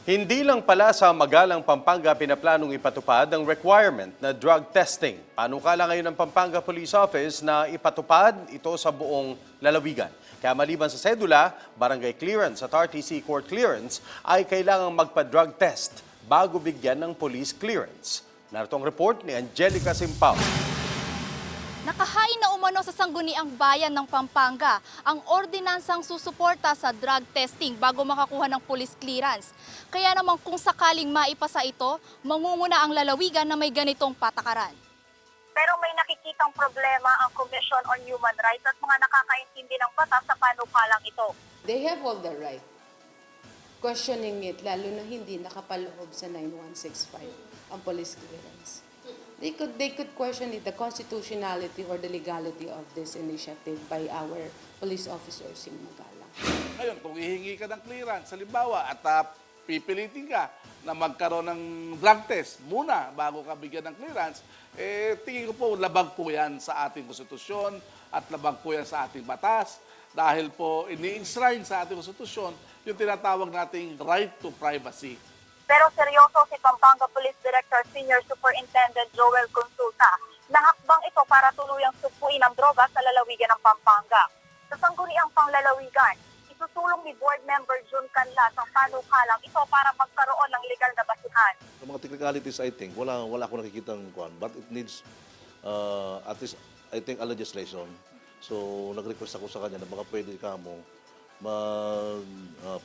Hindi lang pala sa Magalang, Pampanga pinaplanong ipatupad ang requirement na drug testing. Panukala ngayon ng Pampanga Police Office na ipatupad ito sa buong lalawigan. Kaya maliban sa sedula, barangay clearance at RTC court clearance ay kailangang magpa-drug test bago bigyan ng police clearance. Narito ang report ni Angelica Simpao. Nakahain na umano sa sangguniang bayan ng Pampanga ang ordinansang susuporta sa drug testing bago makakuha ng police clearance. Kaya naman kung sakaling maipasa ito, mangunguna ang lalawigan na may ganitong patakaran. Pero may nakikitang problema ang Commission on Human Rights at mga nakakaintindi ng batas sa panukalang ito. They have all the right. Questioning it, lalo na hindi nakapaloob sa 9165 ang police clearance. They could question it, the constitutionality or the legality of this initiative by our police officers in Magalang. Ngayon, kung hihingi ka ng clearance, halimbawa, at pipilitin ka na magkaroon ng drug test muna bago ka bigyan ng clearance, tingin ko po labag po yan sa ating konstitusyon at labag po yan sa ating batas dahil po ini-enshrine sa ating konstitusyon yung tinatawag nating right to privacy. Pero seryoso si Pampanga Police Director Senior Superintendent Joel Consulta na hakbang ito para tuluyang supuin ang droga sa lalawigan ng Pampanga. Sa sangguniang panglalawigan, isusulong ni Board Member June Canlas ang panukalang ito para magkaroon ng legal na basihan. Sa mga technicalities, I think, wala akong nakikitang kuwan, but it needs at least, I think, a legislation. So, nag-request ako sa kanya na baka pwede ka mo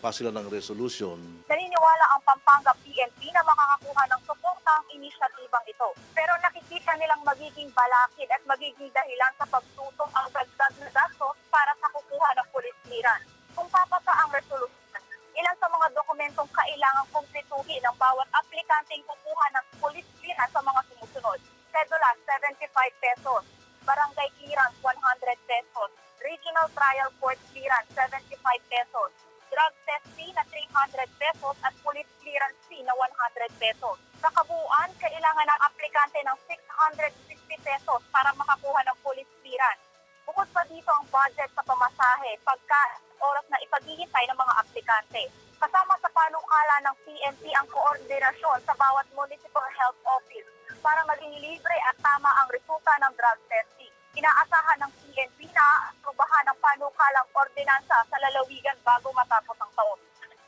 pass sila ng resolution. Naniniwala ang Pampanga PNP na makakakuha ng suporta ang inisyatibang ito. Pero nakikita nilang magiging balakid at magiging dahilan sa pagtutong ang dagdag na gastos para sa kukuha ng police clearance. Kung papasa ang resolution, ilan sa mga dokumentong kailangang kumpletuhin ng bawat aplikanteng kukuha ng police clearance sa mga sumusunod. Cedula, 75 pesos. Barangay clearance, 100 pesos. Regional Trial Court Clearance, 75 pesos. Drug test fee na 300 pesos at police clearance fee na 100 pesos. Sa kabuuan, kailangan ng aplikante ng 660 pesos para makakuha ng police clearance. Bukod pa dito ang budget sa pamasahe, pagkain, oras na ipaghihintay ng mga aplikante. Kasama sa panukala ng PNP ang koordinasyon sa bawat municipal health office para maging libre at tama ang resulta ng drug testing. Inaasahan ng PNP na aprobahan ng panukalang ordinansa sa lalawigan bago matapos ang taon.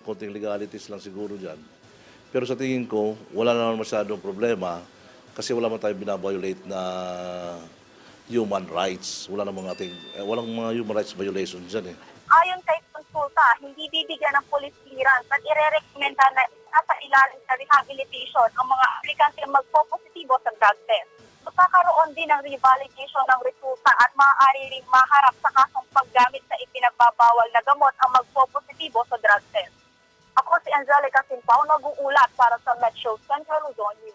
Konting legalities lang siguro dyan. Pero sa tingin ko, wala naman masyadong problema kasi wala man tayong binabiolate na human rights. Walang mga human rights violations dyan eh. Ayon kay Consulta, hindi bibigyan ng police clearance at irerekomenda na nasa ilalim sa rehabilitation ang mga aplikante magpo-positibo sa drug test. Magkakaroon din ng revalidation ng resulta at maaari ring maharap sa kasong paggamit sa ipinagbabawal na gamot ang magpo-positibo sa drug test. Ako si Angelica Simpao, nag-uulat para sa Metro Central Luzon News.